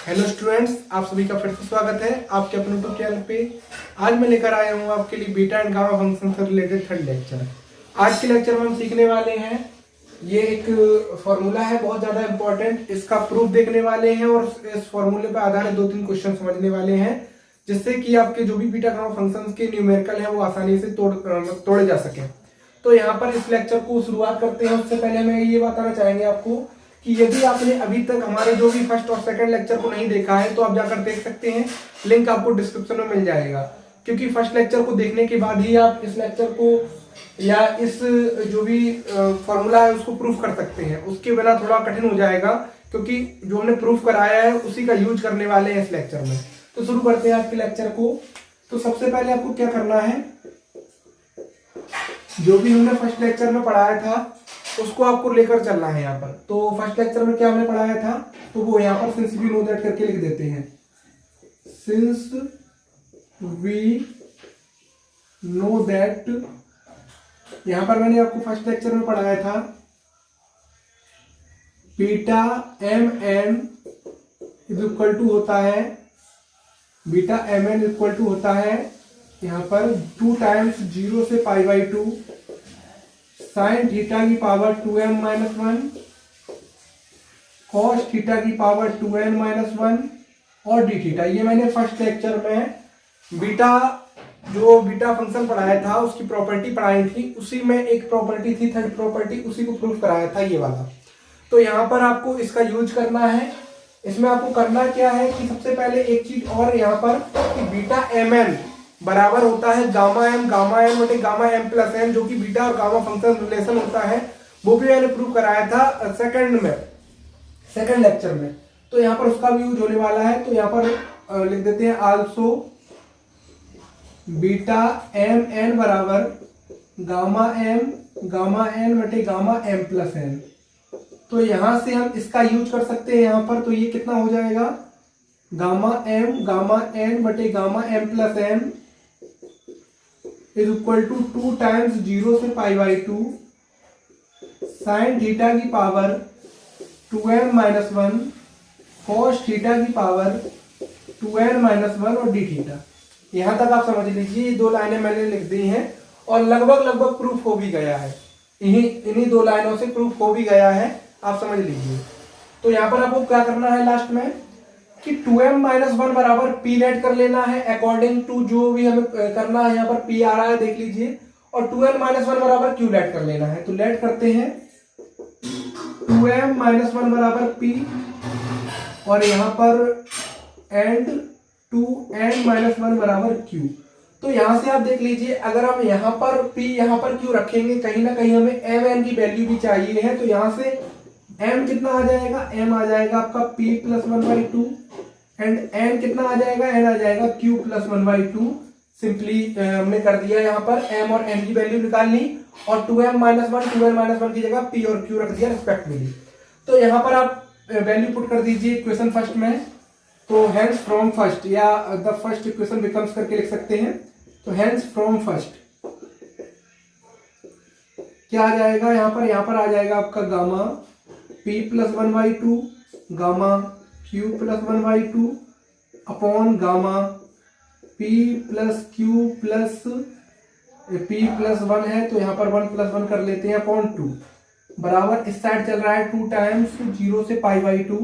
Hello students, आप सभी का फिर से स्वागत है आपके अपने यूट्यूब चैनल पे। आज मैं लेकर आया हूँ आपके लिए बीटा एंड गामा फंक्शन से रिलेटेड थर्ड लेक्चर। आज के लेक्चर में हम सीखने वाले हैं, ये एक फॉर्मूला है बहुत ज़्यादा इंपॉर्टेंट, इसका प्रूफ देखने वाले हैं और इस फॉर्मूले पर आधारित 2-3 क्वेश्चन समझने वाले हैं, जिससे कि आपके जो भी बीटा गामा फंक्शन के न्यूमेरिकल है वो आसानी से तोड़े जा सके। तो यहाँ पर इस लेक्चर को शुरुआत करते हैं। उससे पहले मैं ये बताना चाहेंगे आपको कि यदि आपने अभी तक हमारे जो भी फर्स्ट और सेकंड लेक्चर को नहीं देखा है तो आप जाकर देख सकते हैं, लिंक आपको डिस्क्रिप्शन में मिल जाएगा। क्योंकि फर्स्ट लेक्चर को देखने के बाद ही आप इस लेक्चर को या इस जो भी फॉर्मूला है उसको प्रूफ कर सकते हैं। उसके बिना थोड़ा कठिन हो जाएगा, क्योंकि जो हमने प्रूफ कराया है उसी का यूज करने वाले हैं इस लेक्चर में। तो शुरू करते हैं आपके लेक्चर को। तो सबसे पहले आपको क्या करना है, जो भी हमने फर्स्ट लेक्चर में पढ़ाया था उसको आपको लेकर चलना है यहाँ पर। तो फर्स्ट लेक्चर में क्या हमने पढ़ाया था, तो वो यहाँ पर सिंस वी नो दैट करके लिख देते हैं। सिंस वी नो दैट, यहाँ पर मैंने आपको फर्स्ट लेक्चर में पढ़ाया था beta M N is equal to होता है, beta M N equal to होता है यहाँ पर 2 टाइम्स 0 से पाई बाई 2 साइन थीटा की power 2m minus 1 cos theta की पावर 2n माइनस 1 और डी थीटा। ये मैंने फर्स्ट लेक्चर में बीटा फंक्शन पढ़ाया था, उसकी प्रॉपर्टी पढ़ाई थी, उसी में एक प्रॉपर्टी थी थर्ड प्रॉपर्टी, उसी को प्रूफ कराया था ये वाला। तो यहाँ पर आपको इसका यूज करना है। इसमें आपको करना क्या है कि सबसे पहले एक चीज और यहाँ पर कि बीटा एम एन बराबर होता है गामा एम बटे गामा एम प्लस एन, जो कि बीटा और गामा फंक्शन रिलेशन होता है। वो भी मैंने प्रूव कराया था सेकंड लेक्चर में। तो यहाँ पर उसका भी यूज होने वाला है। तो यहाँ पर लिख देते हैं आल्सो बीटा एम एन बराबर गामा एन बटे गामा एम प्लस एन। तो यहां से हम इसका यूज कर सकते हैं यहाँ पर। तो ये कितना हो जाएगा, गामा एन बटे gamma M plus N is equal to 2 times 0 से पाई बाई 2 साइन थीटा की power 2m minus 1 cos theta की पावर 2n माइनस 1 और डी थीटा। यहां तक आप समझ लीजिए। ये 2 लाइनें मैंने लिख दी हैं और लगभग प्रूफ हो भी गया है। इन्हीं 2 लाइनों से प्रूफ हो भी गया है, आप समझ लीजिए। तो यहाँ पर आपको क्या करना है लास्ट में कि 2m माइनस 1 बराबर p लेट कर लेना है अकॉर्डिंग टू जो भी हमें करना है। यहाँ पर p आ रहा है देख लीजिए, और 2n माइनस 1 बराबर q लेट कर लेना है। तो लेट करते हैं 2m माइनस 1 बराबर p और यहाँ पर एंड 2n माइनस 1 बराबर q। तो यहाँ से आप देख लीजिए, अगर हम यहाँ पर p यहाँ पर q रखेंगे, कहीं ना कहीं हमें m n की वैल्यू भी चाहिए है। तो यहाँ से m कितना आ जाएगा, m आ जाएगा आपका p प्लस 1/2 एंड n कितना आ जाएगा, n आ जाएगा q प्लस 1/2। सिंपली हमने कर दिया यहाँ पर m और n की वैल्यू निकाल ली और 2m माइनस 1 2n माइनस 1 की जगह p और q रख दिया रिस्पेक्टिवली। तो यहाँ पर आप वैल्यू पुट कर दीजिए इक्वेशन फर्स्ट में। तो हेंस फ्रॉम फर्स्ट या द फर्स्ट इक्वेशन बिकम्स करके लिख सकते हैं। तो हेंस फ्रॉम फर्स्ट क्या आ जाएगा, यहाँ पर आ जाएगा आपका gamma p plus 1/2 gamma q plus 1/2 upon gamma p plus q plus p plus 1 है, तो यहाँ पर 1 प्लस 1 कर लेते हैं अपॉन 2 बराबर इस साइड चल रहा है 2 टाइम्स 0 से पाई बाई 2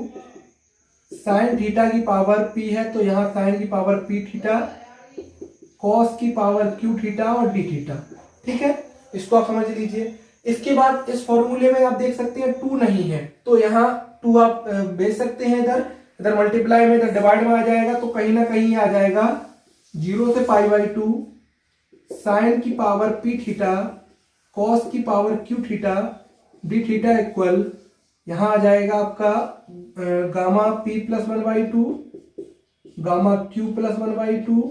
साइन थीटा की पावर p है, तो यहाँ साइन की पावर p थीटा कॉस की पावर q थीटा और d थीटा। ठीक है, इसको आप समझ लीजिए। इसके बाद इस फॉर्मूले में आप देख सकते हैं 2 नहीं है, तो यहाँ 2 आप भेज सकते हैं इधर मल्टीप्लाई में, इधर डिवाइड में आ जाएगा। तो कहीं ना कहीं आ जाएगा 0 से पाई बाई 2 साइन की पावर p थीटा कॉस की power q theta d theta equal यहाँ आ जाएगा आपका gamma p plus 1/2 gamma q plus 1/2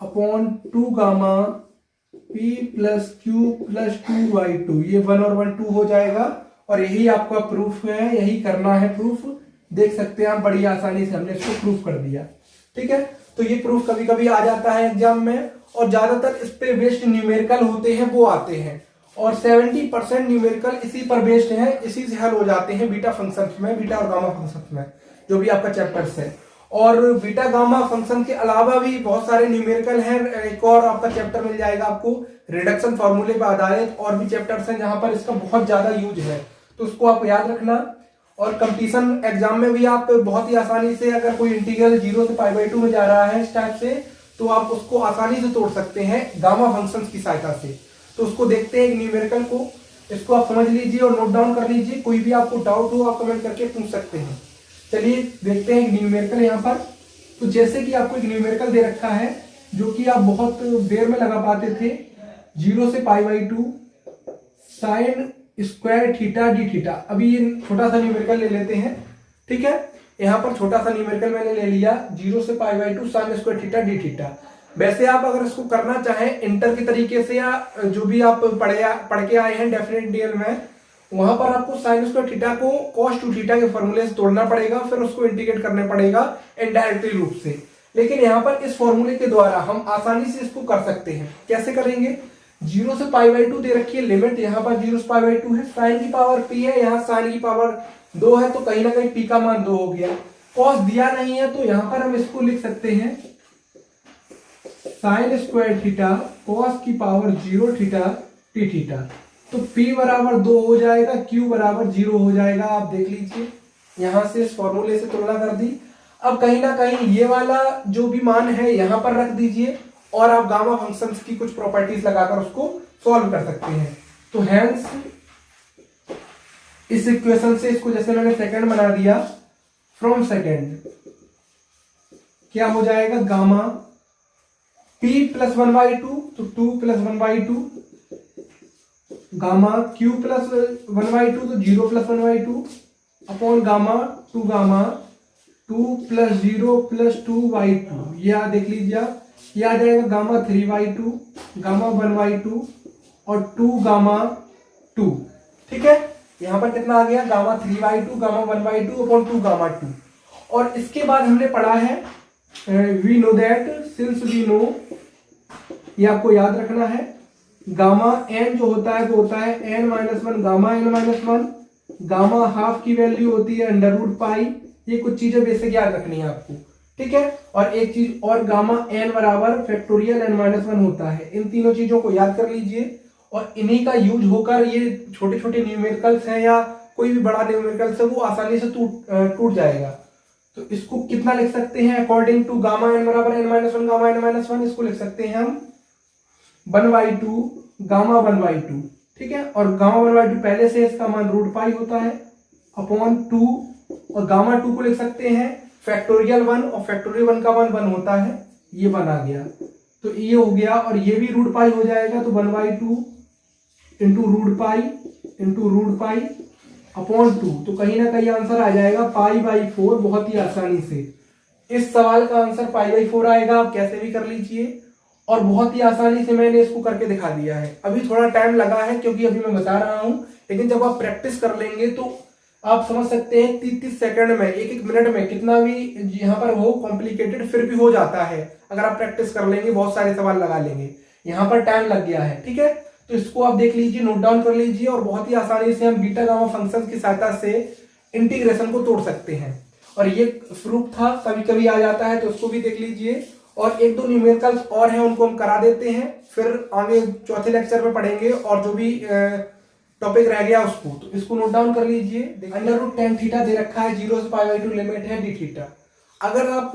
upon 2 gamma p plus q plus 2/2। ये 1 और 1 2 हो जाएगा और यही आपका प्रूफ है, यही करना है प्रूफ। देख सकते हैं आप, बड़ी आसानी से हमने इसको प्रूफ कर दिया। ठीक है, तो ये प्रूफ कभी कभी आ जाता है एग्जाम में और ज्यादातर इस पे बेस्ड न्यूमेरिकल होते हैं वो आते हैं और 70% न्यूमेरिकल इसी पर बेस्ड है, इसी से हल हो जाते हैं बीटा फंक्शंस में, बीटा और गामा फंक्शंस में। जो भी आपका चैप्टर्स है। और बीटा गामा फंक्शन के अलावा भी बहुत सारे न्यूमेरिकल हैं। एक और आपका चैप्टर मिल जाएगा आपको रिडक्शन फॉर्मूले पर आधारित, और भी चैप्टर्स हैं जहां पर इसका बहुत ज्यादा यूज है, तो उसको आप याद रखना। और कंपटीशन एग्जाम में भी आप बहुत ही आसानी से, अगर कोई इंटीग्रल 0 से π/2 में जा रहा है इस टाइप से, तो आप उसको आसानी से तोड़ सकते हैं गामा फंक्शंस की सहायता से। तो उसको देखते हैं एक न्यूमेरिकल को, इसको आप समझ लीजिए और नोट डाउन कर लीजिए। कोई भी आपको डाउट हो आप कमेंट करके पूछ सकते हैं। चलिए देखते हैं एक न्यूमेरिकल यहाँ पर। तो जैसे कि आपको एक न्यूमेरिकल दे रखा है जो कि आप बहुत देर में लगा पाते थे, 0 से π/2 sine square theta d theta. अभी ये छोटा सा न्यूमेरिकल ले लेते हैं, ठीक है। यहाँ पर छोटा सा न्यूमेरिकल मैंने ले लिया, 0 से π/2 sine square theta d theta. वैसे आप अगर इसको करना चाहें इंटर के तरीके से, या जो भी आप पढ़ के आए हैं डेफिनेट डीएल में, वहां पर आपको साइन स्क्वायर थीटा को cos 2 थीटा के फॉर्मूले से तोड़ना पड़ेगा, फिर उसको इंटीग्रेट करने पड़ेगा इनडायरेक्टली रूप से। लेकिन यहाँ पर इस फॉर्मूले के द्वारा हम आसानी से इसको कर सकते हैं। कैसे करेंगे? 0 से π/2 दे रखी है लिमिट, यहाँ पर 0 से π/2 है, साइन की पावर p है, यहाँ साइन की पावर 2 है, तो कहीं ना कहीं p का मान 2 हो गया। कॉस दिया नहीं है तो यहाँ पर हम इसको लिख सकते हैं साइन स्क्वायर थीटा कॉस की पावर 0 थीटा टी थीटा। तो p बराबर 2 हो जाएगा, q बराबर 0 हो जाएगा। आप देख लीजिए, यहां से इस फॉर्मूले से तुलना कर दी। अब कहीं ना कहीं ये वाला जो भी मान है यहां पर रख दीजिए, और आप गामा फंक्शंस की कुछ प्रॉपर्टीज लगाकर उसको सॉल्व कर सकते हैं। तो हेंस इस इक्वेशन से, इसको जैसे मैंने सेकंड बना दिया, फ्रॉम सेकंड क्या हो जाएगा, गामा p प्लस 1/2, तो 2 प्लस 1/2, गामा q प्लस 1/2, तो 0 plus 1/2 upon gamma 2 plus 0 plus 2/2। ये देख लीजिए, ये आ जाएगा गामा 3/2, गामा 1/2 और 2 गामा 2। ठीक है, यहां पर कितना आ गया, गामा 3/2, गामा 1/2 अपॉन 2 गामा 2। और इसके बाद हमने पढ़ा है we know that since we know, ये आपको याद रखना है, गामा n जो होता है वो होता है n-1 gamma n-1, gamma half की वैल्यू होती है √π। ये कुछ चीजें बेसिक याद रखनी है आपको, ठीक है। और एक चीज और, गामा n बराबर फैक्टोरियल n-1 होता है। इन तीनों चीजों को याद कर लीजिए, और इन्हीं का यूज होकर ये छोटे छोटे न्यूमेरिकल्स हैं या कोई भी बड़ा न्यूमेरिकल्स है वो आसानी से टूट जाएगा। तो इसको कितना लिख सकते हैं, अकॉर्डिंग टू गामा n बराबर n-1 गामा n-1, इसको लिख सकते हैं हम 1/2 गामा 1/2, ठीक है। और गामा 1/2 पहले से इसका मान √π होता है अपॉन 2, और गामा 2 को लिख सकते हैं फैक्टोरियल 1, और फैक्टोरियल 1 का मान 1 होता है, ये 1 आ गया। तो ये हो गया, और ये भी √π हो जाएगा, तो 1/2 इंटू √π अपॉन 2। तो कहीं ना कहीं आंसर आ जाएगा π/4, बहुत ही आसानी से। इस सवाल का आंसर π/4 आएगा, आप कैसे भी कर लीजिए, और बहुत ही आसानी से मैंने इसको करके दिखा दिया है। अभी थोड़ा टाइम लगा है क्योंकि अभी मैं बता रहा हूं, लेकिन जब आप प्रैक्टिस कर लेंगे तो आप समझ सकते हैं 30-30 सेकंड में, एक मिनट में कितना भी यहाँ पर हो कॉम्प्लिकेटेड फिर भी हो जाता है। अगर आप प्रैक्टिस कर लेंगे, बहुत सारे सवाल लगा लेंगे। यहाँ पर टाइम लग गया है, ठीक है। तो इसको आप देख लीजिए, नोट डाउन कर लीजिए, और बहुत ही आसानी से हम बीटा गामा फंक्शन की सहायता से इंटीग्रेशन को तोड़ सकते हैं। और ये प्रूफ था, कभी कभी आ जाता है, तो उसको भी देख लीजिए। और 1-2 न्यूमेरिकल्स और हैं, उनको हम करा देते हैं, फिर आगे चौथे लेक्चर में पढ़ेंगे, और जो भी टॉपिक रह गया उसको। तो इसको नोट डाउन कर लीजिए। √tan थीटा दे रखा है, 0 से π/2 लिमिट है डी थीटा। अगर आप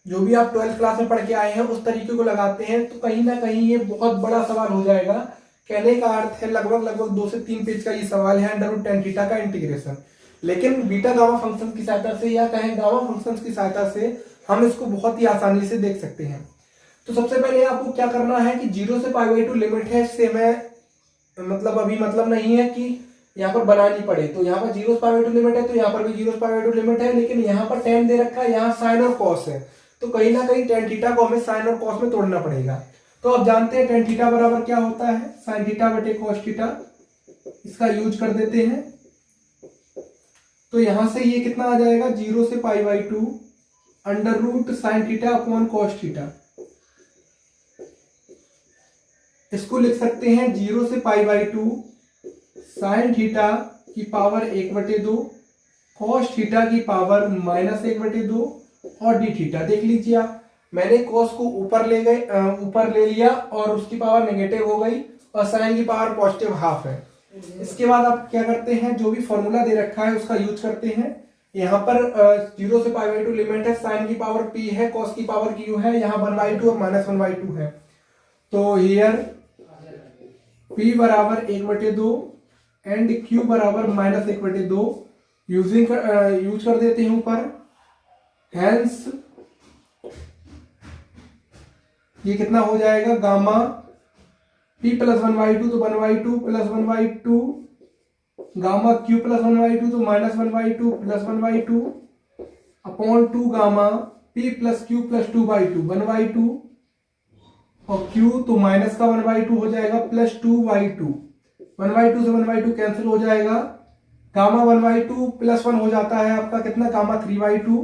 जो भी आप 12th क्लास में पढ़ के आए हैं उस तरीके को लगाते हैं तो कहीं ना कहीं ये बहुत बड़ा सवाल हो जाएगा। कहने का अर्थ है लगभग 2 से 3 पेज का ये सवाल है, √tan थीटा का इंटीग्रेशन। लेकिन बीटा गामा फंक्शन की सहायता से, या कहें गामा फंक्शन की सहायता से, हम इसको बहुत ही आसानी से देख सकते हैं। तो सबसे पहले आपको क्या करना है कि 0 से π/2 लिमिट है, इससे मैं अभी मतलब नहीं है कि यहाँ पर बनानी पड़े। तो यहाँ पर 0 से π/2 लिमिट है, तो यहाँ पर भी 0 से π/2 लिमिट है, लेकिन यहाँ पर tan दे रखा है, यहाँ साइन और कॉस है, तो कहीं ना कहीं tan थीटा को हमें साइन और कॉस में तोड़ना पड़ेगा। तो आप जानते हैं tan थीटा बराबर क्या होता है, साइन थीटा बटे कॉस थीटा। इसका यूज कर देते हैं, तो यहां से ये कितना आ जाएगा, 0 से π/2 √sin theta upon cos theta. इसको लिख सकते हैं 0 से π/2 साइन थीटा की पावर 1/2 cos थीटा की पावर -1/2 और d थीटा। देख लीजिए आप, मैंने cos को ऊपर ले लिया और उसकी पावर नेगेटिव हो गई और sin की पावर पॉजिटिव हाफ है। इसके बाद आप क्या करते हैं, जो भी फॉर्मूला दे रखा है उसका यूज करते हैं। यहाँ पर 0 से π/2 लिमिट है, sin की पावर p है, cos की पावर q है, यहाँ 1/2 और -1/2 है। तो हियर p बराबर 1/2 एंड q बराबर -1/2 यूज कर देते हैं ऊपर। हेंस ये कितना हो जाएगा, गामा p प्लस 1/2 तो 1/2 प्लस 1/2, गामा q प्लस 1/2 तो -1/2 plus 1/2 upon 2 gamma p plus q plus 2/2 1/2 और q तो माइनस का 1/2 हो जाएगा प्लस 2/2। 1/2 से 1/2 कैंसिल हो जाएगा। गामा 1/2 प्लस 1 हो जाता है आपका कितना, गामा 3/2,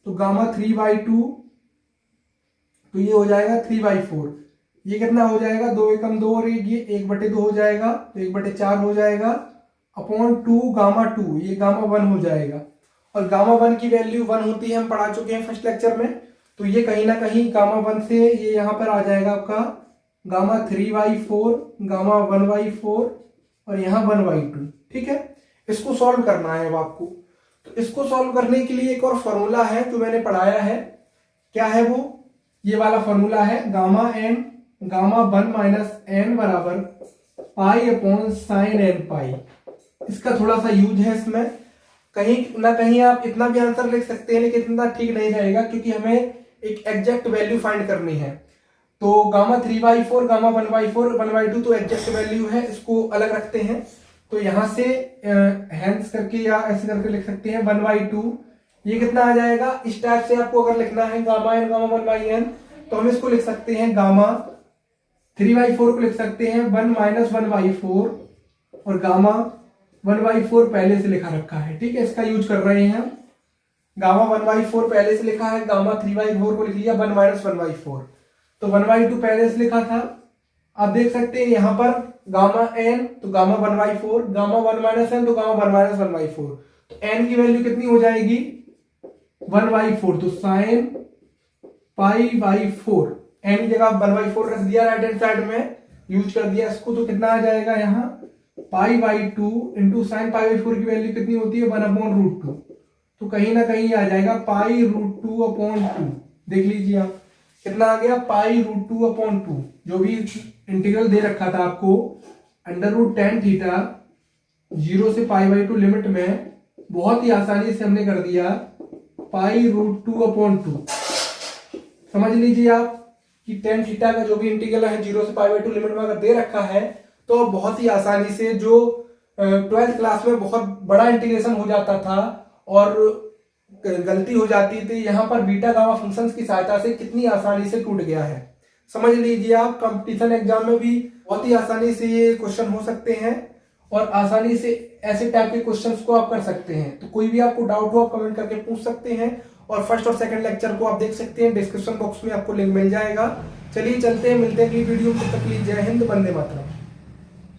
तो गामा 3/2 तो ये हो जाएगा 3/4। ये कितना हो जाएगा, 2 एकम 2 और ये 1/2 हो जाएगा, तो 1/4 हो जाएगा अपॉन 2 गामा 2, ये गामा 1 हो जाएगा। और गामा 1 की वैल्यू 1 होती है, हम पढ़ा चुके हैं फर्स्ट लेक्चर में। तो ये कहीं ना कहीं गामा 1 से ये यहाँ पर आ जाएगा आपका गामा 3/4, गामा 1/4 और यहाँ 1/2। ठीक है, इसको सॉल्व करना है अब आपको। तो इसको सॉल्व करने के लिए एक और फॉर्मूला है जो मैंने पढ़ाया है। क्या है वो, ये वाला फॉर्मूला है, गामा 1 माइनस n बराबर पाई अपॉन साइन n पाई। इसका थोड़ा सा यूज है इसमें, कहीं ना कहीं आप इतना भी आंसर लिख सकते हैं, लेकिन इतना ठीक नहीं रहेगा क्योंकि हमें एक एग्जैक्ट वैल्यू फाइंड करनी है। तो गामा 3/4, गामा 1/4, 1/2 तो एग्जैक्ट वैल्यू है, इसको अलग रखते हैं। तो यहां से हैंस करके या ऐसे करके लिख सकते हैं 1/2। ये कितना आ जाएगा, इस टाइप से आपको अगर लिखना है गामा n गामा 1/n, तो हम इसको लिख सकते हैं गामा 3/4 को लिख सकते हैं 1 माइनस 1/4 और गामा 1/4 पहले से लिखा रखा है। ठीक है, इसका यूज कर रहे हैं हम। गामा 1/4 पहले से लिखा है, गामा 3/4 को लिख लिया 1 माइनस 1/4, तो 1/2 पहले से लिखा था। आप देख सकते हैं यहाँ पर गामा n तो गामा 1/4, गामा 1 माइनस n तो गामा 1 माइनस 1/4, तो n की वैल्यू कितनी हो जाएगी 1/4, तो साइन π/4 n की जगह 1/4 रख दिया राइट हैंड साइड में, यूज कर दिया इसको, तो कितना आ जाएगा यहाँ π/2 इंटू साइन π/4 की वैल्यू कितनी होती है 1/√2, तो कहीं ना कहीं आ जाएगा π√2/2। देख लीजिए आप कितना आ गया π√2/2। जो भी इंटीग्रल दे रखा था आपको √tan थीटा 0 से π/2 लिमिट में, बहुत ही आसानी से हमने कर दिया π√2/2। समझ लीजिए आप कि tan थीटा का जो भी इंटीग्रल है 0 से π/2 लिमिट में अगर दे रखा है तो बहुत ही आसानी से, जो 12th क्लास में बहुत बड़ा इंटीग्रेशन हो जाता था और गलती हो जाती थी, यहाँ पर बीटा गामा फंक्शंस की सहायता से कितनी आसानी से टूट गया है। समझ लीजिए आप, कंपटीशन एग्जाम में भी बहुत ही आसानी से ये क्वेश्चन हो सकते हैं और आसानी से ऐसे टाइप के क्वेश्चंस को आप कर सकते हैं। तो कोई भी आपको डाउट हो आप कमेंट करके पूछ सकते हैं और फर्स्ट और सेकंड लेक्चर को आप देख सकते हैं, डिस्क्रिप्शन बॉक्स में आपको लिंक मिल जाएगा। चलिए चलते हैं, मिलते हैं अगली वीडियो में, तब तक के लिए जय हिंद, वंदे मातरम।